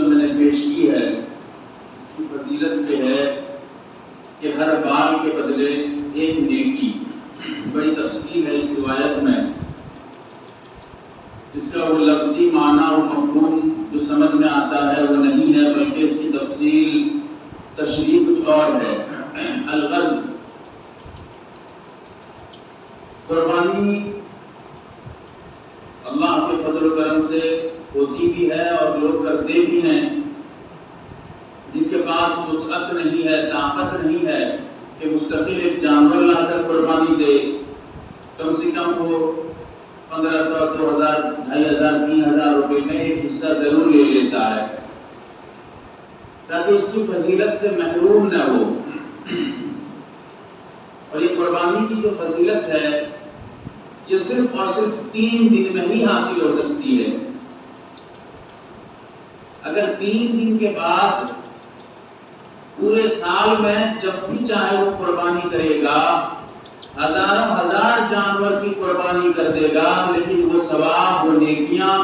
جو میں نے پیش کی ہے اس کی فضیلت یہ ہے کہ ہر بال کے بدلے ایک نیکی. بڑی تفصیل ہے اس روایت میں، جس کا وہ لفظی معنی و مفہوم جو سمجھ میں آتا ہے وہ نہیں ہے، بلکہ اس کی تفصیل تشریح کچھ اور ہے. الغرض قربانی اللہ کے فضل و کرم سے ہوتی بھی ہے اور لوگ کرتے بھی ہیں. جس کے پاس وسعت نہیں ہے، طاقت نہیں ہے کہ مستقل ایک جانور لا کر قربانی دے، کم سے کم وہ 1500 2000 2500 3000 روپے میں ایک حصہ ضرور لے لیتا ہے تاکہ اس کی فضیلت سے محروم نہ ہو. اور یہ قربانی کی جو فضیلت ہے یہ صرف اور صرف 3 دن میں ہی حاصل ہو سکتی ہے. اگر 3 دن کے بعد پورے سال میں جب بھی چاہے وہ قربانی کرے گا، ہزاروں ہزار جانور کی قربانی کر دے گا، لیکن وہ ثواب وہ نیکیاں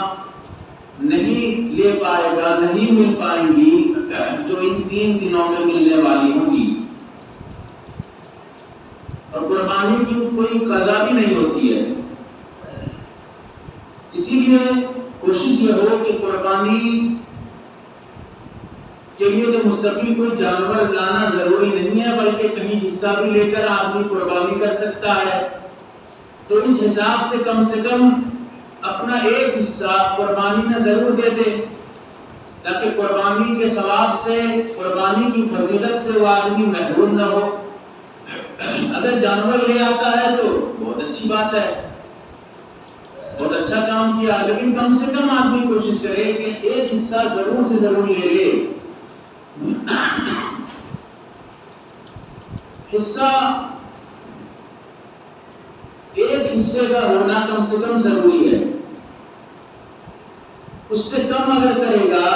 نہیں لے پائے گا، نہیں مل پائیں گی جو ان 3 دنوں میں ملنے والی ہوں گی. اور قربانی کی کوئی قضا بھی نہیں ہوتی ہے. اسی لیے کوشش یہ ہو کہ قربانی کے لیے تو مستقل کوئی جانور لانا ضروری نہیں ہے، بلکہ کہیں حصہ بھی لے کر آدمی قربانی کر سکتا ہے. تو اس حساب سے کم اپنا ایک حصہ قربانی میں ضرور دے دے تاکہ قربانی کے ثواب سے، قربانی کی فضیلت سے وہ آدمی محروم نہ ہو. اگر جانور لے آتا ہے تو بہت اچھی بات ہے، بہت اچھا کام کیا، لیکن کم سے کم آدمی کوشش کرے کہ ایک حصہ ضرور سے ضرور لے لے. حصہ ایک حصے کا ہونا کم سے کم ضروری ہے. اس سے کم اگر کرے گا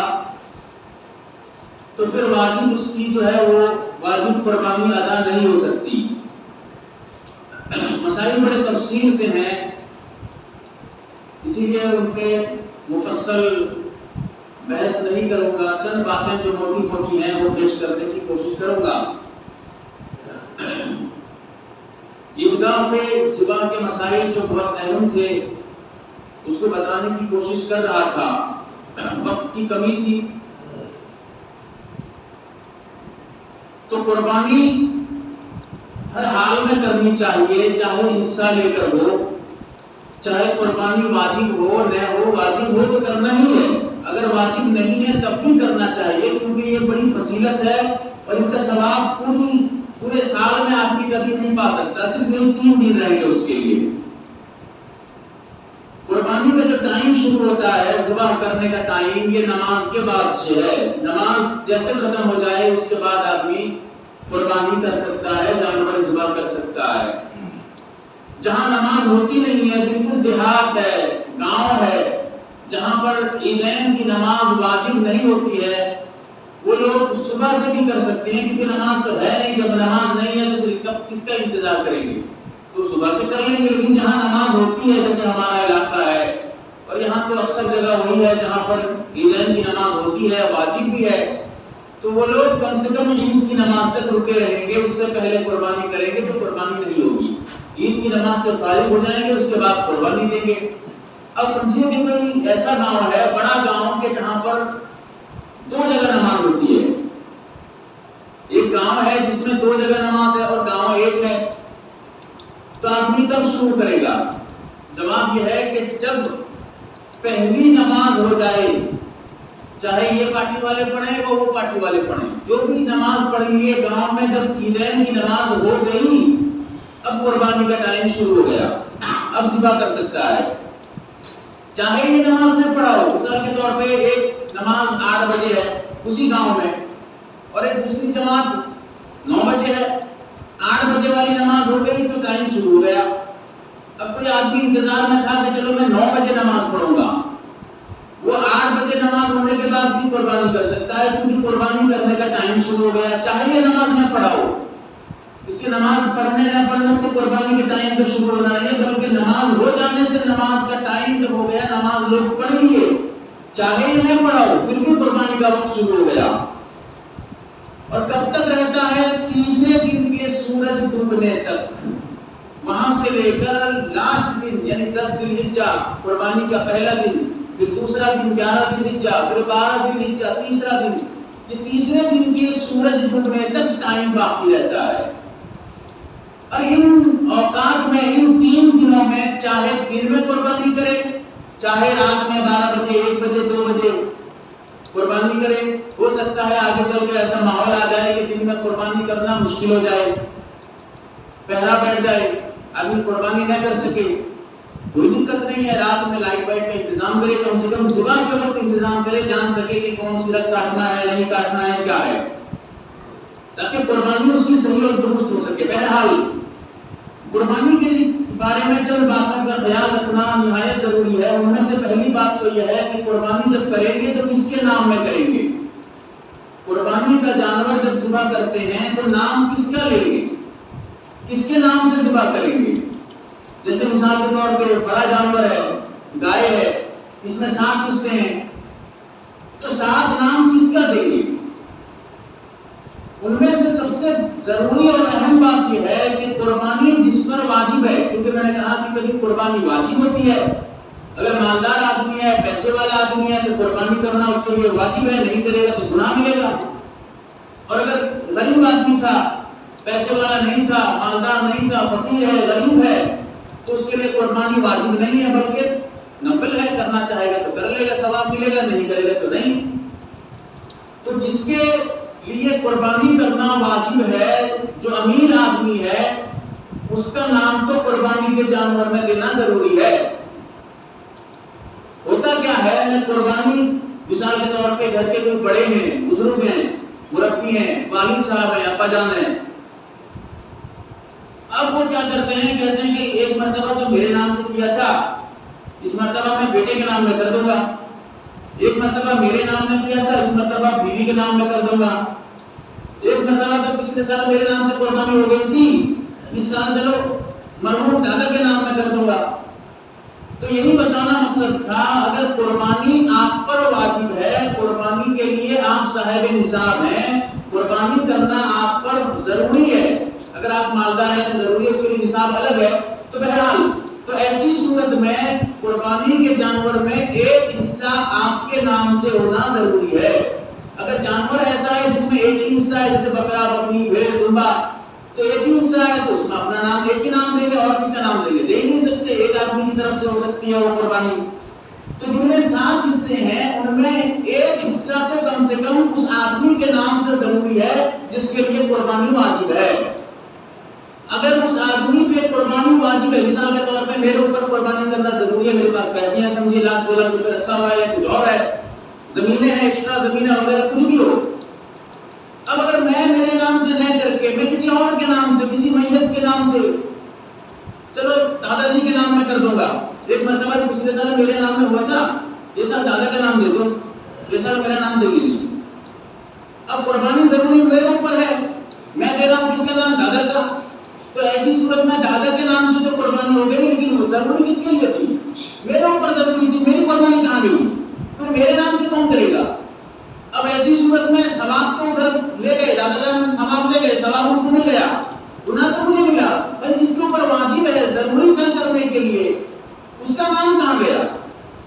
تو پھر واجب اس کی جو ہے وہ واجب قربانی ادا نہیں ہو سکتی. مسائل بڑے تفصیل سے ہیں، اسی لیے ان پہ مفصل بحث نہیں کروں گا. چند باتیں جو موٹی موٹی ہیں وہ پیش کرنے کی کوشش کروں گا. عیدگاہ پہ ذبح کے مسائل جو بہت اہم تھے اس کو بتانے کی کوشش کر رہا تھا، وقت کی کمی تھی. تو قربانی ہر حال میں کرنی چاہیے، چاہے حصہ لے کر ہو، چاہے قربانی واجب ہو نہ ہو. واجب ہو تو کرنا ہی ہے، اگر واجب نہیں ہے تب بھی کرنا چاہیے، کیونکہ یہ بڑی فضیلت ہے اور اس کا ثواب پورے سال میں آدمی کبھی نہیں پا سکتا. صرف یہ 3 دن رہیں گے اس کے لیے. قربانی کا جو ٹائم شروع ہوتا ہے ذبح کرنے کا ٹائم، یہ نماز کے بعد سے ہے. نماز جیسے ختم ہو جائے اس کے بعد آدمی قربانی کر سکتا ہے، جانور ذبح کر سکتا ہے. جہاں نماز ہوتی نہیں ہے، بالکل دیہات ہے، گاؤں ہے، جہاں پر عیدین کی نماز واجب نہیں ہوتی ہے، وہ لوگ صبح سے بھی کر سکتے ہیں، کیونکہ نماز تو ہے نہیں. جب نماز نہیں ہے تو پھر کس کا انتظار کریں گے؟ تو صبح سے کر لیں گے. لیکن جہاں نماز ہوتی ہے، جیسے ہمارا علاقہ ہے، اور یہاں تو اکثر جگہ وہی ہے جہاں پر عیدین کی نماز ہوتی ہے، واجب بھی ہے، تو وہ لوگ کم سے کم عید کی نماز تک رکے رہیں گے. اس سے پہلے قربانی کریں گے تو قربانی نہیں ہوگی. عید کی نماز سے فارغ ہو جائیں گے، اس کے بعد قربانی دیں گے. اب سمجھیے کہ کوئی ایسا گاؤں ہے، بڑا گاؤں کے جہاں پر 2 جگہ نماز ہوتی ہے. ایک گاؤں ہے جس میں 2 جگہ نماز ہے اور گاؤں ایک ہے، تو آدمی کب شروع کرے گا؟ جواب یہ ہے کہ جب پہلی نماز ہو جائے، چاہے یہ پارٹی والے پڑھیں وہ پارٹی والے پڑھیں، جو بھی نماز پڑھ لیے گاؤں میں، جب عیدین کی نماز ہو گئی اب قربانی کا ٹائم شروع ہو گیا، اب ذبح کر سکتا ہے. چاہے یہ نماز نہ پڑھا ہو. مثال کے طور پہ ایک نماز 8 بجے ہے اسی گاؤں میں، اور ایک دوسری جماعت 9 بجے ہے. 8 بجے والی نماز ہو گئی تو ٹائم شروع ہو گیا. اب کوئی آدمی انتظار میں تھا کہ چلو میں 9 بجے نماز پڑھوں گا، وہ 8 بجے نماز ہونے کے بعد بھی قربانی کر سکتا ہے، کیونکہ قربانی کرنے کا ٹائم شروع ہو گیا. چاہے یہ نماز نہ پڑھا ہو، اس کی نماز پڑھنے نہ پڑھنے سے قربانی کے ٹائم پہ شروع ہونا ہے، بلکہ نماز ہو جانے سے نماز کا ٹائم جب ہو گیا، نماز لوگ پڑھ لیے، چاہے یہ نہ پڑھا ہو پھر بھی قربانی کا وقت شروع ہو گیا اور کب تک رہتا ہے؟ تیسرے دن کے سورج ڈوبنے تک، وہاں سے لے کر لاسٹ دن یعنی 10 ذی الحجہ قربانی کا پہلا دن، پھر دوسرا دن 11 ذی الحجہ، پھر 12 ذی الحجہ تیسرا دن، یہ تیسرے دن کے سورج ڈوبنے تک ٹائم باقی رہتا ہے۔ اور ان اوقات میں، ان 3 دنوں میں چاہے دن میں قربانی کرے، چاہے رات میں 12 بجے 1 بجے 2 بجے قربانی کرے، ہو سکتا ہے آگے چل کے ایسا ماحول آ جائے کہ دن میں قربانی کرنا مشکل ہو جائے، پہرا بیٹھ جائے، آدمی قربانی نہ کر سکے، کوئی دقت نہیں ہے، رات میں لائٹ وائٹ کا انتظام کرے، کم سے کم صبح کے وقت انتظام کرے، جان سکے کہ کون سی رت کاٹنا ہے نہیں کاٹنا ہے کیا ہے، تاکہ قربانی اس کی صحیح اور درست ہو سکے۔ بہرحال قربانی کے بارے میں چند باتوں کا خیال رکھنا نہایت ضروری ہے۔ ان میں سے پہلی بات تو یہ ہے کہ قربانی جب کریں گے تو کس کے نام میں کریں گے؟ قربانی کا جانور جب ذبح کرتے ہیں تو نام کس کا لیں گے؟ کس کے نام سے ذبح کریں گے؟ جیسے مثال کے طور پہ بڑا جانور ہے، گائے ہے، اس میں 7 حصے ہیں، تو 7 نام کس کا دیں گے؟ ان میں سے سب سے ضروری اور اہم بات یہ ہے کہ قربانی جس پر واجب ہے، کیونکہ میں نے کہا کہ کبھی قربانی واجب ہوتی ہے، اگر مالدار آدمی ہے، پیسے والا آدمی ہے تو قربانی کرنا اس کے لیے واجب ہے، نہیں کرے گا تو گناہ ملے گا، اور اگر غریب آدمی تھا، پیسے والا نہیں تھا، مالدار نہیں تھا، فقیر ہے، غریب ہے، تو اس کے لیے قربانی واجب نہیں ہے بلکہ نفل ہے، کرنا چاہے گا تو کر لے گا، ثواب ملے گا، نہیں کرے گا تو نہیں۔ تو جس کے لیے قربانی کرنا واجب ہے، جو امیر آدمی ہے، اس کا نام تو قربانی کے جانور میں دینا ضروری ہے۔ ہوتا کیا ہے، میں قربانی مثال کے طور پہ گھر کے کوئی بڑے ہیں، بزرگ ہیں، مربی ہیں، والد صاحب ہیں، ابا جان ہیں، اب وہ کیا کرتے ہیں، کہتے ہیں کہ ایک مرتبہ تو میرے نام سے کیا تھا، اس مرتبہ میں بیٹے کے نام میں کر دوں گا، ایک مرتبہ میرے نام میں کیا تھا، اس مرتبہ بیوی کے نام میں کر دوں گا، ایک مرتبہ تو پچھلے سال میرے نام سے قربانی ہو گئی تھی، اس سال چلو مرحوم دادا کے نام میں کر دوں گا۔ تو یہی بتانا مقصد تھا، اگر قربانی آپ پر واجب ہے، قربانی کے لیے آپ صاحب نصاب ہیں، قربانی کرنا آپ پر ضروری ہے، اگر آپ مالدار ہیں تو ضروری ہے، اس کے لیے نصاب الگ ہے، تو بہرحال تو ایسی صورت میں قربانی کے جانور میں ایک حصہ آپ کے نام سے ہونا ضروری ہے۔ اگر جانور ایسا ہے جس میں ایک ہی حصہ ہے، جیسے بکرا، بکری، بھیڑ، دمبا، تو ایک ہی حصہ ہے تو اس میں اپنا نام ایک ہی نام دیں گے، اور کس کا نام دیں گے؟ دے ہی نہیں سکتے، ایک آدمی کی طرف سے ہو سکتی ہے وہ قربانی۔ تو جن میں 7 حصے ہیں ان میں ایک حصہ تو کم سے کم اس آدمی کے نام سے ضروری ہے جس کے لیے قربانی واجب ہے۔ اگر اس آدمی پہ قربانی واجب ہے، مثال کے طور پہ میرے اوپر قربانی کرنا ضروری ہے، میرے پاس پیسے ہیں، سمجھے 1 لاکھ 2 لاکھ روپے رکھا ہوا ہے یا کچھ اور ہے، زمینیں ہیں، ایکسٹرا زمینیں وغیرہ کچھ بھی ہو، اب اگر میں میرے نام سے نہ کر کے میں کسی اور کے نام سے، کسی میت کے نام سے، چلو دادا جی کے نام میں کر دوں گا، ایک مرتبہ پچھلے سال میرے نام میں ہوا تھا، یہ سال دادا کا نام دے دو، یہ سال میرا نام دے گی نہیں، اب قربانی ضروری میرے اوپر ہے، میں دے رہا ہوں کس کا نام؟ دادا کا، تو ایسی صورت میں دادا کے نام سے تو قربانی ہو گئی، لیکن وہ ضروری کس کے لیے تھی؟ میرے اوپر ضروری تھی، میری قربانی کہاں گئی؟ پھر میرے نام سے کون کرے گا؟ اب ایسی صورت میں ثواب تو ادھر لے گئے، دادا جان ثواب لے گئے، ثواب ان کو مل گیا، گناہ تو مجھے ملا، بھائی جس کے اوپر واجب ہے، ضروری تھا کرنے کے لیے، اس کا نام کہاں گیا؟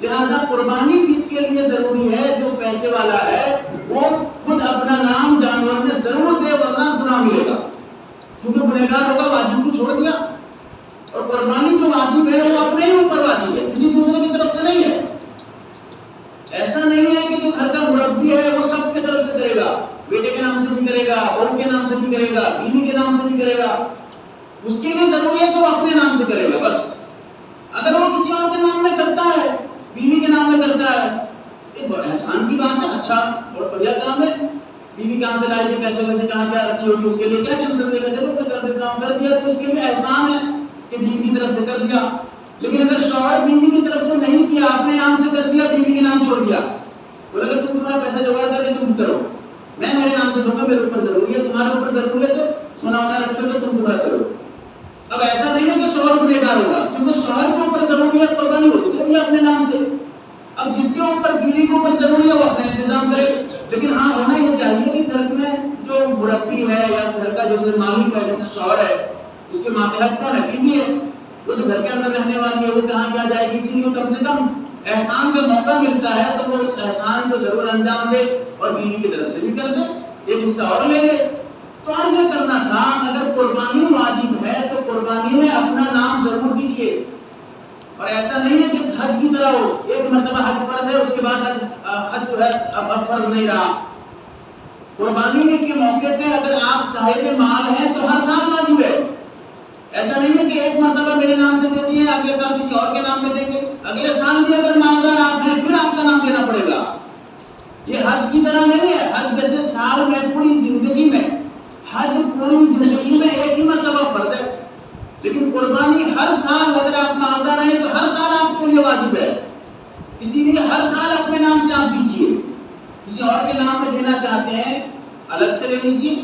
لہذا قربانی جس کے لیے ضروری ہے، جو پیسے والا ہے، وہ خود اپنا نام جانور میں ضرور دے، ورنہ گناہ ملے گا، کیونکہ گنہگار ہوگا، واجب کو چھوڑ دیا، اور قربانی جو واجب ہے وہ اپنے ہی اوپر واجب ہے، کسی دوسرے کی طرف سے نہیں ہے۔ ایسا نہیں ہے کہ جو گھر کا مربی ہے وہ سب کی طرف سے کرے گا، بیٹے کے نام سے بھی کرے گا، بہو کے نام سے بھی کرے گا، بیوی کے نام سے بھی کرے گا، اس کے لیے ضروری ہے کہ وہ اپنے نام سے کرے گا بس۔ اگر وہ کسی اور کے نام میں کرتا ہے، بیوی کے نام میں کرتا ہے، ایک بڑا احسان کی بات ہے، اچھا اور بڑھیا کام ہے، بیوی کہاں سے لائے گی، پیسے ویسے کہاں کیا رکھی ہوگی، اس کے لیے کیا ٹینشن دے گا، چلو میں کر دیتا ہوں، کر دیا تو اس کے لیے احسان ہے کہ بیوی کی طرف سے کر دیا۔ لیکن اگر شوہر بیوی کی طرف سے نہیں کیا، اپنے نام سے کر دیا، بیوی کے نام چھوڑ دیا، بولا کہ تم تمہارا پیسہ جوڑ کر کے تم کرو، میں میرے نام سے دوں گا، میرے اوپر ضروری ہے، تمہارے اوپر ضروری ہے تو سونا ہونا رکھو تو تم تمہارا کرو۔ اب ایسا نہیں ہے کہ شوہر گنہگار ہوگا، کیونکہ شوہر کے اوپر ضروری ہے قربانی، ہو تو دیا اپنے نام سے، اب جس کے اوپر بیوی کے اوپر ضروری ہے وہ اپنا انتظام کرے، لیکن ہاں ہونا یہ چاہیے کہ گھر میں جو مربی ہے یا گھر کا جو مالک ہے جیسے شوہر ہے اس کے ماتحت کون ہے؟ بیوی ہے، وہ تو گھر کے اندر رہنے والی ہے، وہ کہاں کیا جائے گی، اسی لیے کم سے کم احسان کا موقع ملتا ہے تو وہ اس احسان کو ضرور انجام دے اور بیوی کی طرف سے بھی کر دے، ایک حصہ اور لے لے۔ تو عرض یہ کرنا تھا اگر قربانی واجب ہے تو قربانی میں اپنا نام ضرور دیجیے، اور ایسا نہیں ہے کہ حج کی طرح ہو، ایک مرتبہ حج فرض ہے اس کے بعد حج جو ہے اب فرض نہیں رہا۔ قربانی کے موقع پہ اگر آپ صاحب مال ہیں تو ہر سال واجب ہے، ایسا نہیں ہے کہ ایک مرتبہ میرے نام سے دیتی ہے اگلے سال کسی اور کے نام میں دیں گے، اگلے سال بھی اگر مالدار آپ ہیں پھر آپ کا نام دینا پڑے گا۔ یہ حج کی طرح نہیں ہے، حج جیسے سال میں پوری زندگی میں، حج پوری زندگی میں ایک ہی مرتبہ فرض ہے، لیکن قربانی ہر سال اگر آپ مالدار ہیں تو ہر سال آپ کے لیے واجب ہے، اسی لیے ہر سال اپنے نام سے آپ دیجیے۔ کسی اور کے نام میں دینا چاہتے ہیں الگ سے لے لیجیے،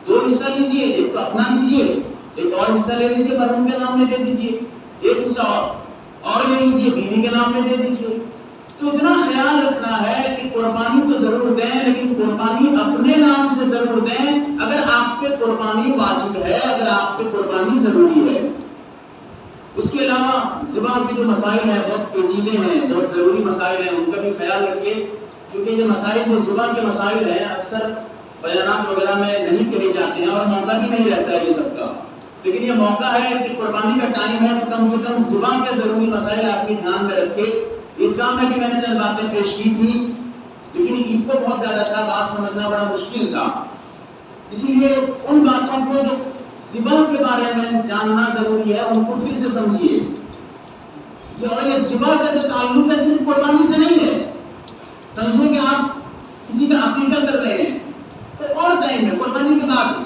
دو حصہ لیجیے، ایک تو اپنا دیجیے، ایک اور حصہ لے لیجیے مرحوم کے نام میں دے دیجیے، ایک حصہ اور لے لیجیے بیوی کے نام میں دے دیجیے۔ تو اتنا خیال رکھنا ہے کہ قربانی تو ضرور دیں لیکن قربانی اپنے نام سے ضرور دیں اگر آپ پہ قربانی واجب ہے، اگر آپ پہ قربانی ضروری ہے۔ اس کے علاوہ ذبح کے جو مسائل ہیں بہت پیچیدے ہیں، بہت ضروری مسائل ہیں، ان کا بھی خیال رکھیے، کیونکہ یہ مسائل جو ذبح کے مسائل ہیں اکثر بیانات وغیرہ میں نہیں کہے جاتے ہیں اور موقع بھی نہیں رہتا ہے یہ سب کا، لیکن یہ موقع ہے کہ قربانی کا ٹائم ہے تو کم سے کم ذبح کے ضروری مسائل آپ کی دھیان میں رکھے۔ عیدگاہ میں بھی میں نے چند باتیں پیش کی تھی لیکن عید کو بہت زیادہ تھا، بات سمجھنا بڑا مشکل تھا، اسی لیے ان باتوں کو جو ذبح کے بارے میں جاننا ضروری ہے ان کو پھر سے سمجھیے۔ یہ ذبح کا جو تعلق ہے صرف قربانی سے نہیں ہے، سمجھیں کہ آپ کسی کا عقیقہ کر رہے ہیں تو اور ٹائم ہے، قربانی کے بعد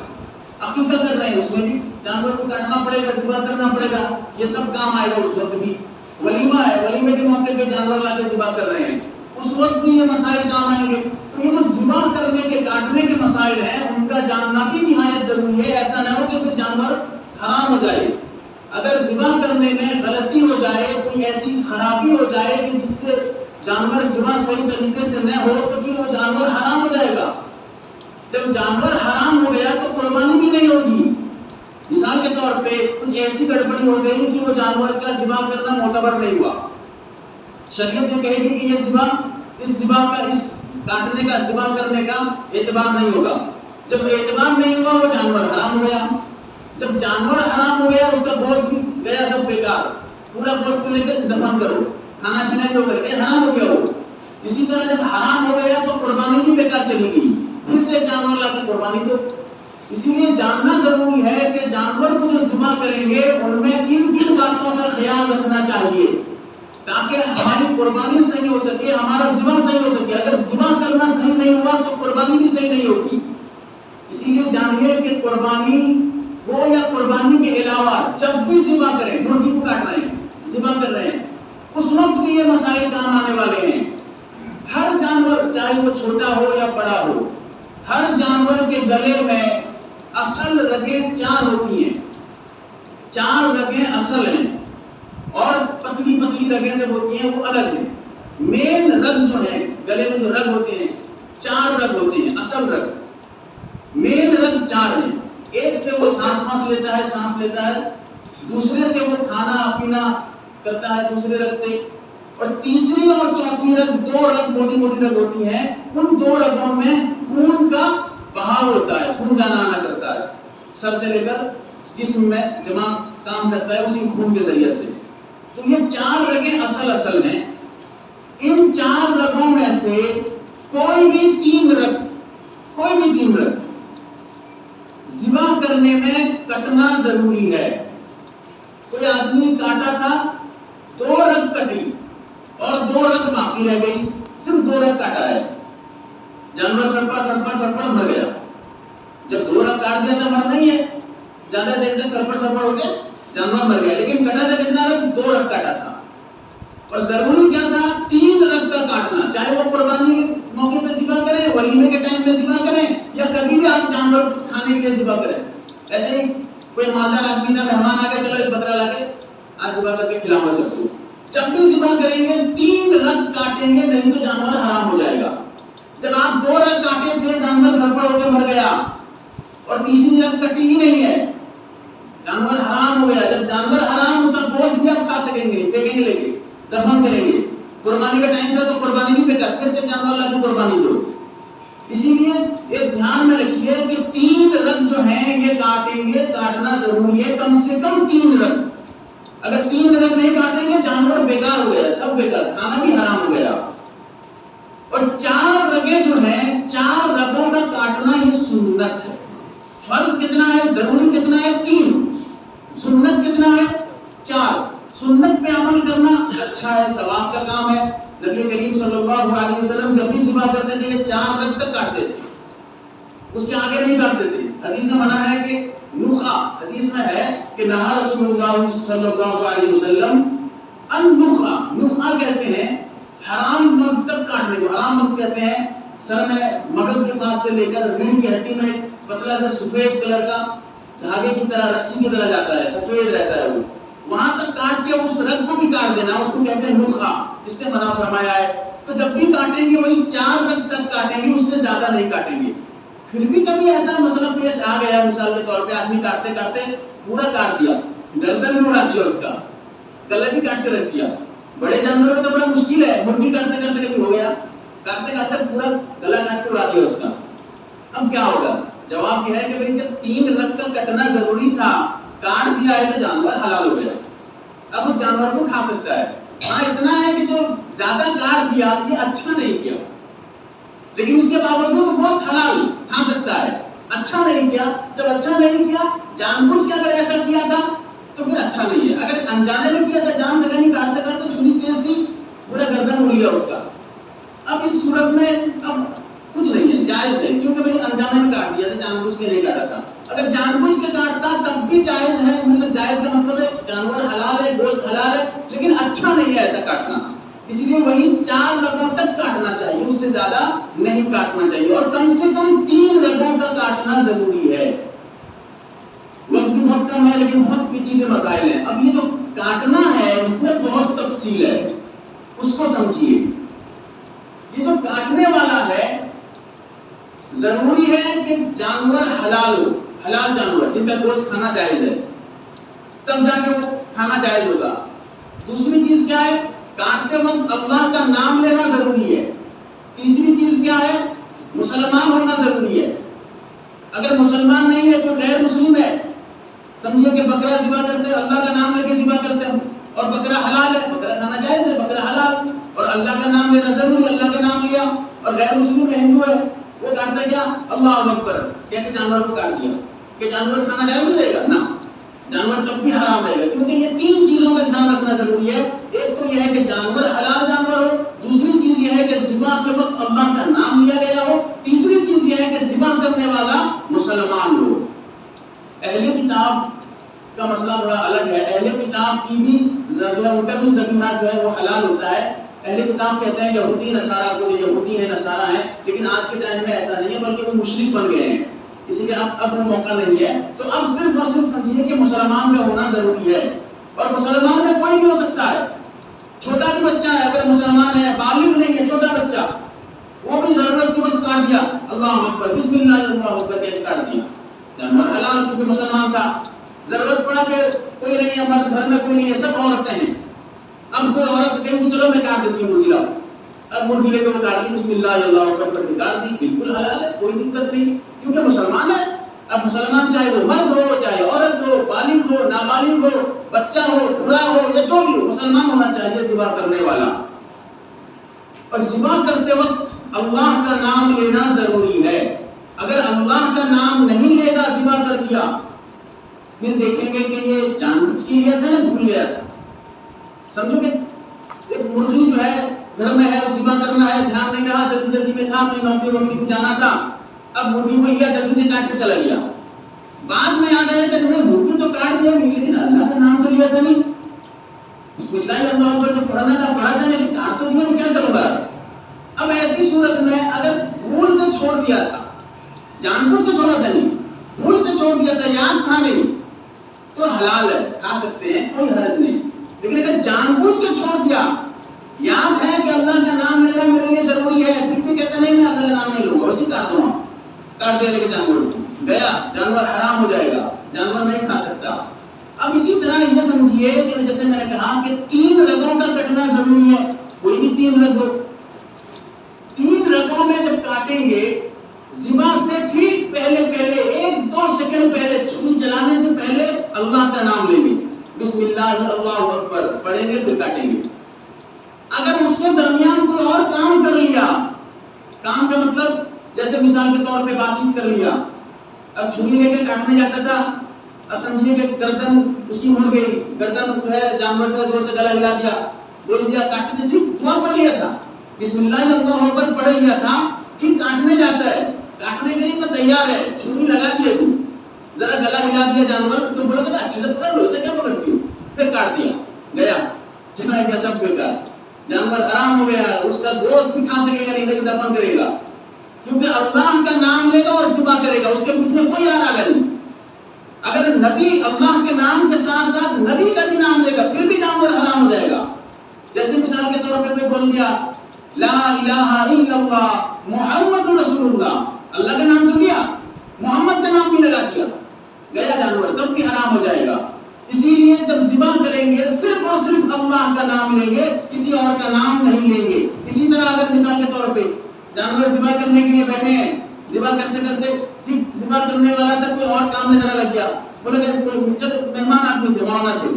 عقیقہ کر رہے ہیں اس میں بھی جانور کو کاٹنا پڑے گا، ذبح کرنا پڑے گا، یہ سب کام آئے گا۔ اس وقت بھی ولیمہ ہے، ولیمے کے موقع پہ جانور لا کے ذبح کر رہے ہیں، اس وقت بھی یہ مسائل کام آئیں گے۔ تو یہ جو ذبح کرنے کے کاٹنے کے مسائل ہیں ان کا جاننا بھی نہایت ضروری ہے، ایسا نہ ہو کہ پھر جانور حرام ہو جائے۔ اگر ذبح کرنے میں غلطی ہو جائے، کوئی ایسی خرابی ہو جائے کہ جس سے جانور ذبح صحیح طریقے سے نہ ہو تو پھر وہ جانور حرام ہو جائے گا۔ جب جانور حرام ہو گیا تو قربانی بھی نہیں ہوگی۔ مثال کے طور پہ کچھ ایسی گڑبڑی ہو گئی کہ وہ جانور کا ذبح کرنا معتبر نہیں ہوا، شریعت یہ کہے گی کہ یہ ذبح اس کاٹنے کا ذبح کرنے کا اعتبار نہیں ہوگا۔ جب اعتبار نہیں ہوا وہ جانور حرام ہو گیا، جب جانور حرام ہو گیا اس کا گوشت بھی گیا سب بیکار، پورا گوشت کو لے کر دفن کرو، کھانا پینا جو کر کے حرام ہو گیا وہ۔ اسی طرح جب حرام ہو گیا تو قربانی بھی بیکار چلی گئی، پھر سے جانور لا کے قربانی دو۔ اسی لیے جاننا ضروری ہے کہ جانور کو جو ذبح کریں گے ان میں کن کن باتوں کا خیال رکھنا چاہیے تاکہ ہماری قربانی صحیح ہو سکے، ہمارا ذبح صحیح ہو سکے۔ اگر ذبح کرنا صحیح نہیں ہوا تو قربانی بھی صحیح نہیں ہوگی۔ اسی لیے جانیے کہ قربانی ہو یا قربانی کے علاوہ جب بھی ذبح کریں، مرغی کو کاٹ رہے ہیں، ذبح کر رہے ہیں، اس وقت بھی یہ مسائل کام آنے والے ہیں۔ ہر جانور چاہے وہ چھوٹا ہو یا بڑا ہو، ہر جانور کے گلے میں اصل رگیں 4 ہوتی ہیں، 4 رگیں اصل ہیں اور پتلی پتلی رگیں سے ہوتی ہیں وہ الگ ہیں۔ مین رگ جو ہیں گلے میں جو رگ ہوتے ہیں 4 رگ ہوتے ہیں، اصل رگ مین رگ 4 ہیں۔ ایک سے وہ سانس لیتا ہے، دوسرے سے وہ کھانا پینا کرتا ہے دوسرے رگ سے، اور تیسری اور چوتھی رگ 2 رگ موٹی موٹی رگ ہوتی ہیں، ان 2 رگوں میں خون کا بہاؤ ہوتا ہے، خون جانا آنا کرتا ہے، سر سے لے کر جسم میں دماغ کام کرتا ہے اسی خون کے ذریعے سے۔ تو یہ 4 رگیں اصل ہیں۔ ان 4 رگوں میں سے کوئی بھی 3 رگ ذبح کرنے میں کٹنا ضروری ہے۔ کوئی آدمی کاٹا تھا، 2 رگ کٹی اور 2 رگ باقی رہ گئی، صرف 2 رگ کاٹا ہے، جانور تڑپڑ مر گیا۔ جب 2 رگ کاٹ دیا تھا مر نہیں ہے، زیادہ دیر تک تڑپڑ ہو گیا جانور مر گیا، لیکن کٹا تھا کتنا رگ؟ 2 رگ کاٹا تھا، اور ضروری کیا تھا؟ 3 رگ کا کاٹنا، چاہے وہ قربانی موقع پہ ذبح کریں، ولیمے کے ٹائم پہ ذبح کریں، یا کبھی بھی آپ جانور کو کھانے کے لیے ذبح کریں۔ ایسے ہی کوئی مالدار آدمی تھا، مہمان آ کے چلو ایک بکرا لا کے آج ذبح کر کے کھلاؤں گا سب کو، جب بھی ذبح کریں گے 3 رگ کاٹیں گے، نہیں تو جانور حرام ہو جائے گا۔ جب آپ 2 رگ کاٹے تھے جانور گھڑبڑ ہو کے مر گیا اور تیسری رگ کٹی ہی نہیں ہے، جانور حرام ہو گیا. جب جانور حرام ہوتا گوشت بھی آپ کھا سکیں گے، پھینکیں گے، لے کے دفن کریں گے. قربانی کا ٹائم تھا تو قربانی نہیں پھینکا، پھر سے جانور لا کے قربانی دو. اسی لیے ایک دھیان میں رکھیے کہ 3 رگ جو ہیں یہ کاٹیں گے، کاٹنا ضروری ہے، کم سے کم 3 رگ. اگر 3 رگ نہیں کاٹیں گے جانور بیکار ہو گیا، سب بیکار، کھانا بھی حرام ہو گیا. اور 4 رگیں جو ہیں، 4 رگوں کا کاٹنا یہ سنت ہے. فرض کتنا ہے، ضروری کتنا ہے، 3. سنت کتنا ہے، 4. سنت پہ عمل کرنا اچھا ہے، ثواب کا کام ہے. نبی کریم صلی اللہ علیہ وسلم جب بھی ذبح کرتے تھے یہ 4 رگ تک کاٹتے تھے، اس کے آگے نہیں کاٹتے تھے. حدیث میں منع ہے کہ نخا، حدیث میں ہے کہ نہا رسول اللہ صلی اللہ علیہ وسلم ان نخا. نخا کہتے ہیں حرام مغز تک کاٹنے کو. حرام مغز کہتے ہیں سر میں مغز کے پاس سے لے کر ریڑھ کی ہڈی میں پتلا سا سفید کلر کا دھاگے کی طرح، رسی کی طرح جاتا ہے، سفید رہتا ہے، وہ وہاں تک کاٹ کے اس رگ کو بھی کاٹ دینا، اس کو کہتے ہیں نخا. اس سے منع فرمایا ہے. تو جب بھی کاٹیں گے وہی 4 رگ تک کاٹیں گے، اس سے زیادہ نہیں کاٹیں گے. پھر بھی کبھی ایسا مسئلہ پیش آ گیا، مثال کے طور پہ آدمی کاٹتے کاٹتے پورا کاٹ دیا، گردن بھی اڑا دیا، اس کا گلا بھی کاٹ کے رکھ دیا. بڑے جانوروں میں تو بڑا مشکل ہے، مرغی کاٹتے کاٹتے کبھی ہو گیا، کاٹتے کاٹتے پورا گلا کاٹ کے اڑا دیا اس کا. اب کیا ہوگا؟ جواب یہ ہے کہ بھئی جب 3 رگ کا کٹنا ضروری تھا، کاٹ دیا ہے تو جانور حلال ہو گیا، اب اس جانور کو کھا سکتا ہے. ہاں اتنا ہے کہ جو زیادہ کاٹ دیا یہ اچھا نہیں کیا، لیکن اس کے باوجود گوشت حلال کھا سکتا ہے. اچھا نہیں کیا، جب اچھا نہیں کیا جان بوجھ کے اگر ایسا کیا تھا تو پھر اچھا نہیں ہے. اگر انجانے میں کیا تھا، جان سے نہیں، کاٹتے کاٹتے چھری تیز تھی، پورا گردن اڑ گیا اس کا، اب اس صورت میں اب کچھ نہیں ہے، جائز ہے، کیونکہ بھئی انجانے میں کاٹ دیا تھا، جان بوجھ کے نہیں کاٹا تھا. اگر جان بوجھ کے کاٹتا تب بھی جائز ہے، مطلب جائز کا مطلب ہے جانور حلال ہے، گوشت حلال ہے، لیکن اچھا نہیں ہے ایسا کاٹنا. اس لیے وہی 4 رگوں تک کاٹنا چاہیے، اس سے زیادہ نہیں کاٹنا چاہیے، اور کم سے کم 3 رگوں کا کاٹنا ضروری ہے. وقت بھی بہت کم ہے لیکن بہت پیچیدے مسائل ہیں. اب یہ جو کاٹنا ہے اس میں بہت تفصیل ہے، اس کو سمجھیے. یہ جو کاٹنے والا ہے ضروری ہے کہ جانور حلال ہو، حلال جانور جن کا گوشت کھانا جائز ہے، تب جا کے وہ کھانا جائز ہوگا. دوسری چیز کیا ہے؟ کاٹتے وقت اللہ کا نام لینا ضروری ہے. تیسری چیز کیا ہے؟ مسلمان ہونا ضروری ہے. اگر مسلمان نہیں ہے تو غیر مسلم ہے، سمجھیے کہ بکرا ذبح کرتے اللہ کا نام لے کے ذبح کرتے ہیں اور بکرا حلال ہے، بکرا کھانا جائز ہے، بکرا حلال، اور اللہ کا نام لینا ضروری، اللہ کا نام لیا. اور غیر مسلم ہے، ہندو ہے، وہ کاٹتا کیا؟ اللہ اکبر کہہ کے جانور کو کاٹ دیا، کہ جانور کھانا جائز ہو جائے گا؟ نہ، جانور تب بھی حرام رہے گا. کیونکہ یہ 3 چیزوں کا دھیان رکھنا ضروری ہے. ایک تو یہ ہے کہ جانور حلال جانور ہو، دوسری چیز یہ ہے کہ ذبح کے وقت اللہ کا نام لیا گیا ہو، تیسری چیز یہ ہے کہ ذبح کرنے والا مسلمان ہو. اہل کتاب کا مسئلہ تھوڑا الگ ہے. اہل کتاب کی بھی ان کا بھی ذبیحہ جو ہے وہ حلال ہوتا ہے. اہل کتاب کہتے ہیں یہودی نصارہ کو، جو یہودی ہیں نصارہ ہیں، لیکن آج کے ٹائم میں ایسا نہیں ہے، بلکہ وہ مشرک بن گئے ہیں، اسی لیے اب وہ موقع نہیں ہے. تو اب صرف اور صرف سمجھیے کہ مسلمان کا ہونا ضروری ہے، اور مسلمان میں کوئی بھی ہو سکتا ہے. چھوٹا بھی بچہ ہے اگر مسلمان ہے، بالغ نہیں ہے، چھوٹا بچہ، وہ بھی ضرورت کے وقت کاٹ دیا، اللہ اکبر بسم اللہ اللہ اکبر کہہ کے کاٹ دیا، جانور حلال کیونکہ مسلمان تھا. ضرورت پڑا کہ کوئی نہیں ہے، مرد گھر میں کوئی نہیں ہے، سب عورتیں ہیں، اب کوئی عورت کہیں کہ چلو میں کاٹ دیتی ہوں مرغی، لاؤ، اب مرغی لے کے وہ کاٹ دی، بسم اللہ اللہ اکبر کر کے کاٹ دی، بالکل حلال ہے، کوئی دقت نہیں، کیونکہ مسلمان ہے. اب مسلمان چاہے وہ مرد ہو، چاہے عورت ہو، بالغ ہو، نابالغ ہو، بچہ ہو، بوڑھا ہو، یا جو بھی ہو، مسلمان ہونا چاہیے ذبح کرنے والا. اور ذبح کرتے وقت اللہ کا نام لینا ضروری ہے. اگر اللہ کا نام نہیں لے گا، ذبح کر دیا، پھر دیکھیں گے کہ یہ جان بوجھ کے لیا تھا نا، بھول گیا تھا. سمجھو کہ ایک مرغی جو ہے گھر میں ہے، ذبح کرنا ہے، دھیان نہیں رہا، جلدی جلدی میں تھا، اپنی نوکری کو جانا تھا، اب مرغی کو لیا، جلدی سے کاٹ کے چلا گیا. بعد میں یاد آیا کہ تم نے مرغی تو کاٹ دیا، لیکن اللہ کا نام تو لیا تھا نہیں، بسم اللہ اللہ اکبر جو پڑھنا تھا پڑھا تھا، لیکن کاٹ تو دیا، میں کیا کروں گا؟ اب ایسی صورت میں اگر بھول سے چھوڑ دیا تھا، جان بوجھ کے چھوڑا تھا نہیں، بھول سے چھوڑ دیا تھا، یاد تھا نہیں، تو حلال ہے، کھا سکتے ہیں، کوئی حرج نہیں. لیکن اگر جان بوجھ کے چھوڑ دیا، یاد ہے کہ اللہ کا نام لینا میرے لیے ضروری ہے، پھر بھی کہتے نہیں میں اللہ کا جانور حرام ہو جائے گا، جانور نہیں کھا سکتا۔ اب اسی طرح یہ سمجھیے کہ جیسے میں نے کہا کہ 3 رگوں کا کٹنا ضروری ہے، کوئی بھی 3 رگ ہو، 3 رگوں میں جب کاٹیں گے ذبح سے ٹھیک پہلے 1-2 سیکنڈ پہلے، چھری چلانے سے پہلے اللہ کا نام لیں گے، بسم اللہ اللہ اکبر پڑھیں گے، پھر کاٹیں گے۔ اگر اس کے درمیان کوئی اور کام کر لیا، کام کا مطلب جیسے مثال کے طور پہ بات چیت کر لیا، اب چھری لے کے کاٹنے جاتا تھا، اب سمجھیے کہ گردن اس کی مڑ گئی، گردن جو ہے جانور کو زور سے گلا ہلا دیا، بول دیا کاٹتے تھے، ٹھیک دعا پڑھ لیا تھا، بسم اللہ اللہ اکبر پڑھ لیا تھا، ٹھیک کاٹنے جاتا ہے، کاٹنے کے لیے تو تیار ہے، چھری لگا دیے تو ذرا گلا ہلا دیا جانور، تو بولا کہ اچھے سے پکڑ لو، اسے کیا پکڑتی ہو، پھر کاٹ دیا، گیا چلا گیا سب بیکار، جانور حرام ہو گیا، اس کا گوشت بھی کھا سکے گا نہیں لیکن دفن کرے گا، کیونکہ اللہ کا نام لے گا اور ذبح کرے گا، اس کے بیچ میں کوئی آگا نہیں۔ اگر نبی اللہ کے نام کے ساتھ ساتھ نبی کا بھی نام لے گا پھر بھی جانور حرام ہو جائے گا۔ جیسے مثال کے طور پہ کوئی بول دیا لا الہ الا اللہ محمد رسول اللہ، اللہ کا نام تو لیا، محمد کا نام بھی لگا دیا، گیا جانور، تب بھی حرام ہو جائے گا۔ اسی لیے جب ذبح کریں گے صرف اور صرف اللہ کا نام لیں گے، کسی اور کا نام نہیں لیں گے۔ اسی طرح اگر مثال کے طور پہ جانور ذبح کرنے کے لیے بیٹھے ہیں، ذبح کرتے کرتے ٹھیک ذبح کرنے والا تھا کوئی اور کام نظر لگ گیا، بولے کہ جب مہمان آدمی تھے، مولانا تھے،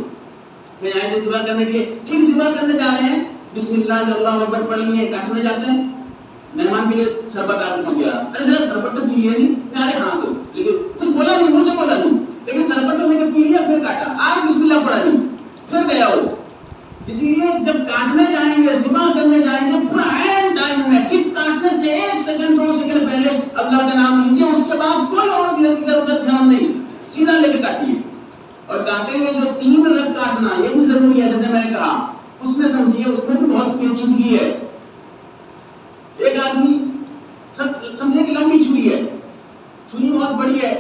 کہ آئے تھے ذبح کرنے کے لیے، ٹھیک ذبح کرنے جا رہے ہیں، بسم اللہ اللہ اکبر پڑھ لیے، کاٹنے جاتے ہیں، مہمان کے لیے شربت آدمی ہو گیا، ارے ذرا شربت تو پی لیا نہیں، ارے ہاں تو، لیکن کچھ بولا نہیں، منہ سے بولا نہیں، لیکن شربت تو لے کے پی لیا، پھر کاٹا، آج بسم اللہ پڑھا نہیں، پھر گیا وہ۔ اسی لیے جب کاٹنے جائیں گے، ذبح کرنے جائیں گے، پورا عین ٹائم میں ٹھیک کاٹنے سے 1 سیکنڈ 2 سیکنڈ پہلے اللہ کا نام لیجیے، اس کے بعد کوئی اور ادھر ادھر دھیان نہیں، سیدھا لے کے کاٹیے۔ اور کاٹیں گے جو 3 رگ کاٹنا یہ بھی ضروری ہے، جیسے میں نے کہا اس میں سمجھیے اس میں بھی بہت پیچیدگی ہے۔ ایک آدمی سمجھے کہ لمبی چھری ہے، چھری بہت بڑی ہے،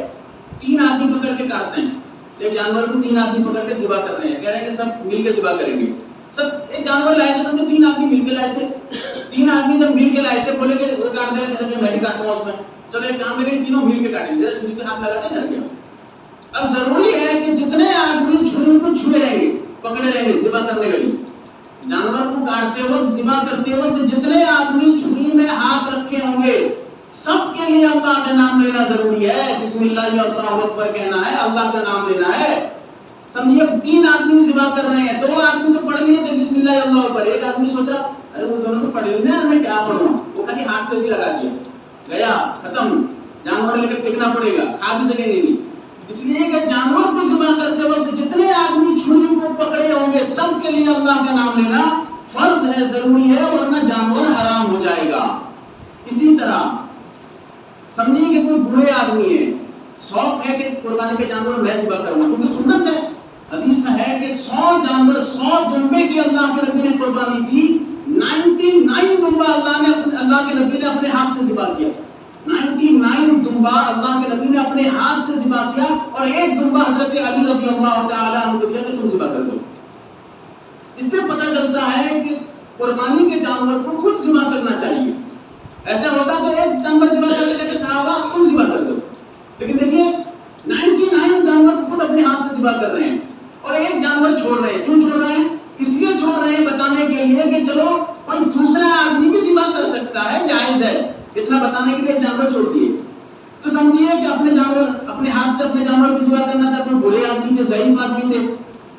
3 آدمی پکڑ کے کاٹتے ہیں، ایک جانور کو 3 آدمی پکڑ کے ذبح کر رہے ہیں، کہہ رہے ہیں کہ سب مل کے ذبح کریں گے، سب ایک جانور لائے تھے، سمجھے 3 آدمی مل کے لائے تھے، 3 آدمی جب مل کے لائے تھے بولے کہ وہ کاٹ دے کہ میں بھی کاٹوں گا اس میں، چلو ایک کام کریں تینوں مل کے کاٹیں گے، ذرا چھری پہ ہاتھ لگا دیں گے۔ اب ضروری ہے کہ جتنے آدمی چھری کو چھوئے رہیں گے، پکڑے رہیں گے ذبح کرنے کے لیے، جانور کو کاٹتے وقت ذبح کرتے وقت جتنے آدمی چھری میں ہاتھ رکھے ہوں گے سب کے لیے اللہ کا نام لینا ضروری ہے، بسم اللہ اللہ اکبر کہنا ہے، اللہ کا نام لینا ہے۔ سمجھیے 3 آدمی ذبح کر رہے ہیں، 2 آدمی تو پڑھ لیے تھے بسم اللہ اللہ اکبر، ایک آدمی سوچا ارے وہ دونوں تو پڑھ لیے نا، میں کیا پڑھوں، وہ خالی ہاتھ پہ لگا دیا، گیا ختم، جانور لے کے پھینکنا پڑے گا، کھا بھی سکیں گے نہیں۔ اس لیے کہ جانور کو ذبح کرتے وقت جتنے آدمی چھری کو پکڑے ہوں گے سب کے لیے اللہ کا نام لینا فرض ہے، ضروری ہے، ورنہ جانور حرام ہو جائے گا۔ اسی طرح سمجھیے کہ کوئی بوڑھے آدمی ہے، شوق ہے کہ قربانی کے جانور میں ذبح کروں گا، کیونکہ سنت ہے، حدیث میں ہے کہ 100 جانور 100 دمبے کی اللہ کے نبی نے قربانی دی، 99 دمبا اللہ کے نبی نے اپنے ہاتھ سے ذبح کیا، 99 دمبا اللہ کے نبی نے اپنے ہاتھ سے ذبح کیا، اور 1 دمبا حضرت علی رضی اللہ تعالی عنہ کو دیا کہ تم ذبح کر دو۔ اس سے پتہ چلتا ہے کہ قربانی کے جانور کو خود ذبح کرنا چاہیے، ایسا ہوتا تو 1 جانور ذبح کر کے صحابہ تم ذبح کر دو، لیکن دیکھیے 99 جانور کو خود اپنے ہاتھ سے ذبح کر رہے ہیں اور 1 جانور چھوڑ رہے ہیں۔ کیوں چھوڑ رہے ہیں؟ اس لیے چھوڑ رہے ہیں بتانے کے لیے کہ چلو کوئی دوسرا آدمی بھی ذبح کر سکتا ہے، جائز ہے، اتنا بتانے کے لیے جانور چھوڑ دیے۔ تو سمجھیے کہ اپنے جانور اپنے ہاتھ سے اپنے جانور کو ذبح کرنا تھا، کوئی بڑے آدمی تھے، ضعیف آدمی تھے،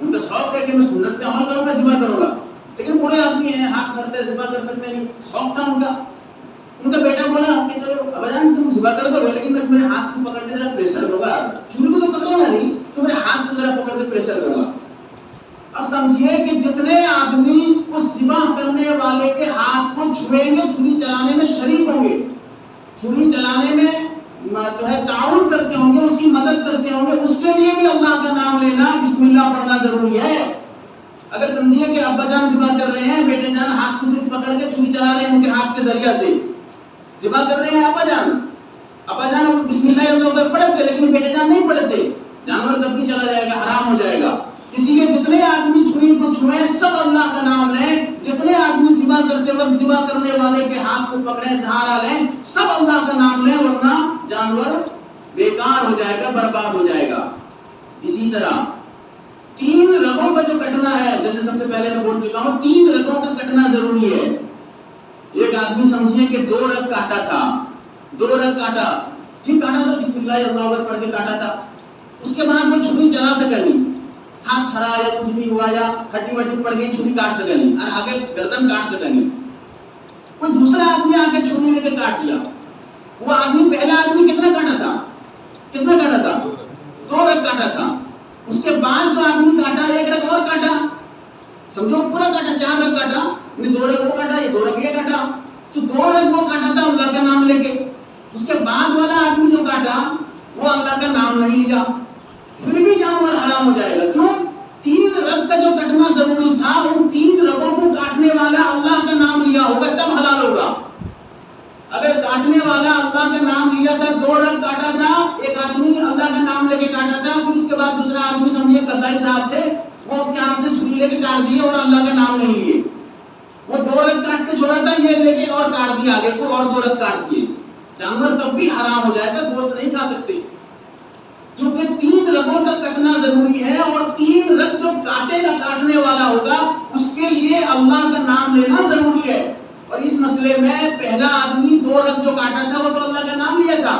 ان کا شوق ہے کہ میں سنت پہ عمل کروں گا، ذبح کروں گا، لیکن بڑے آدمی ہیں، ہاتھ دھرتے ذبح کر سکتے نہیں، شوق تھا ان کا بیٹا بولا کہ چلو ابا جان تم ذبح کر دو گے، لیکن میں تمہارے ہاتھ کو پکڑ کے ذرا پریشر کروں گا، چھری کو تو پکڑوں گا نہیں، تمہارے ہاتھ کو ذرا پکڑ کے پریشر کروں گا۔ اب سمجھیے کہ جتنے آدمی اس ذبح کرنے والے کے ہاتھ کو چھوئیں گے، چھری چلانے میں شریک ہوں گے، چھری چلانے میں جو ہے تعاون کرتے ہوں گے، اس کی مدد کرتے ہوں گے، اس کے لیے بھی اللہ کا نام لینا، بسم اللہ پڑھنا ضروری ہے۔ اگر سمجھیے کہ ابا جان ذبح کر رہے ہیں، بیٹے جان ہاتھ کو صرف پکڑ کے چھری چلا رہے ہیں، ان کے ہاتھ کے ذریعہ سے ذبح کر رہے ہیں، ابا جان بسم اللہ اللہ اکبر پڑھتے لیکن بیٹے جان نہیں پڑھتے، جانور تب بھی چلا جائے گا، حرام ہو جائے گا۔ اسی لیے جتنے آدمی چھری کو چھوئیں سب اللہ کا نام لیں، جتنے آدمی ذبح کرتے وقت ذبح کرنے والے کے ہاتھ کو پکڑیں، سہارا لیں، سب اللہ کا نام لیں، ورنہ جانور بیکار ہو جائے گا، برباد ہو جائے گا۔ اسی طرح 3 رگوں کا جو کٹنا ہے، جیسے سب سے پہلے میں بول چکا ہوں 3 رگوں کا کٹنا ضروری ہے۔ ایک آدمی سمجھیے کہ 2 رگ کاٹا تھا، 2 رگ کاٹا، ٹھیک کاٹا تھا، بسم اللہ اللہ اکبر پڑھ کے کاٹا تھا، اس کے بعد وہ چھری چلا سکا نہیں، ہاتھ تھرا یا کچھ بھی ہوا یا ہڈی وڈی پڑ گئی، چھری کاٹ سکا نہیں اور آگے گردن کاٹ سکا نہیں۔ کوئی دوسرا آدمی آ کے چھری لے کے کاٹ دیا، وہ آدمی پہلا آدمی کتنا کاٹا تھا، کتنا کاٹا تھا، 2 رگ کاٹا تھا، اس کے بعد جو آدمی کاٹا 1 رگ اور کاٹا، سمجھو پورا کاٹا، 4 رگ کاٹا، 2 رگ وہ کاٹا، یہ 2 رگ یہ کاٹا، تو 2 رگ وہ کاٹا تھا اللہ کا نام لے کے، اس کے بعد والا آدمی جو کاٹا وہ اللہ کا نام نہیں لیا، پھر بھی جانور حرام ہو جائے گا۔ کیوں؟ 3 رگ کا جو کٹنا ضروری تھا، ان 3 رگوں کو کاٹنے والا اللہ کا نام لیا ہوگا تب حلال ہوگا۔ اگر کاٹنے والا اللہ کا نام لیا تھا، 2 رگ کاٹا تھا، ایک آدمی اللہ کا نام لے کے کاٹا تھا، پھر اس کے بعد دوسرا آدمی سمجھیے کسائی صاحب تھے، وہ اس کے ہاتھ سے چھری لے کے کاٹ دیے اور اللہ کا نام نہیں لیے، وہ 2 رگ کاٹ کے چھوڑا تھا، یہ لے کے اور کاٹ دیا آگے کو اور 2 رگ کاٹ دیے، جانور تب بھی حرام ہو جائے گا، گوشت نہیں کھا سکتے، کیونکہ 3 رگوں کا کٹنا ضروری ہے، اور 3 رگ جو کاٹے گا کاٹنے والا ہوگا اس کے لیے اللہ کا نام لینا ضروری ہے۔ اور اس مسئلے میں پہلا آدمی 2 رگ جو کاٹا تھا وہ تو اللہ کا نام لیا تھا،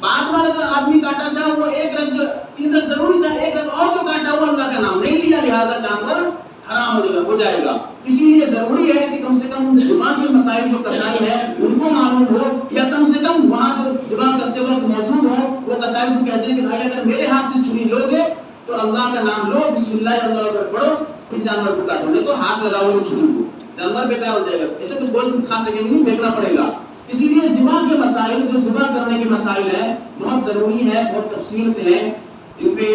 بعد والا جو آدمی کاٹا تھا وہ 1 رگ، جو 3 رگ ضروری تھا، 1 رگ اور جو کاٹا وہ اللہ کا نام نہیں لیا، لہذا جانور حرام ہو جائے گا۔ اسی لیے ضروری ہے کہ کم سے کم زبان کے مسائل جو قصائی ہیں ان کو معلوم ہو، یا کم سے کم وہاں جو زبان کرتے وقت موجود ہو وہ قصائی سے کہہ دیں کہ بھائی اگر میرے ہاتھ سے چھری لو گے تو اللہ کا نام لو، بسم اللہ اللہ اکبر پڑھو، پھر جانور کو کاٹو، نہیں تو ہاتھ لگاؤ گے چھری کو، جانور بیکار ہو جائے گا، ایسے تو گوشت کھا سکیں گے نہیں، پھینکنا پڑے گا۔ اسی لیے زبان کے مسائل جو زبان کرنے کے مسائل ہیں بہت ضروری ہے، بہت تفصیل سے ہیں، ان پہ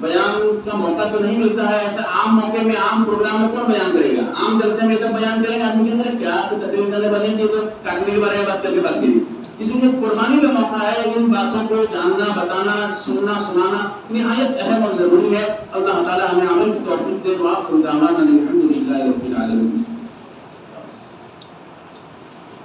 بیان کا موقع تو نہیں ملتا ہے، ایسا عام موقع میں عام پروگرام میں کون بیان کرے گا، عام جلسے میں سب بیان کریں گے، آدمی کہتے ہیں کیا تقریر کرنے والے ہیں تو کاٹنے کے بارے میں بات کر کے بات کی، اسی لیے قربانی کا موقع ہے، ان باتوں کو جاننا، بتانا، سننا، سنانا نہایت اہم اور ضروری ہے۔ اللہ تعالی ہمیں عمل کی توفیق دے، وآخر دعوانا الحمد للہ رب العالمین۔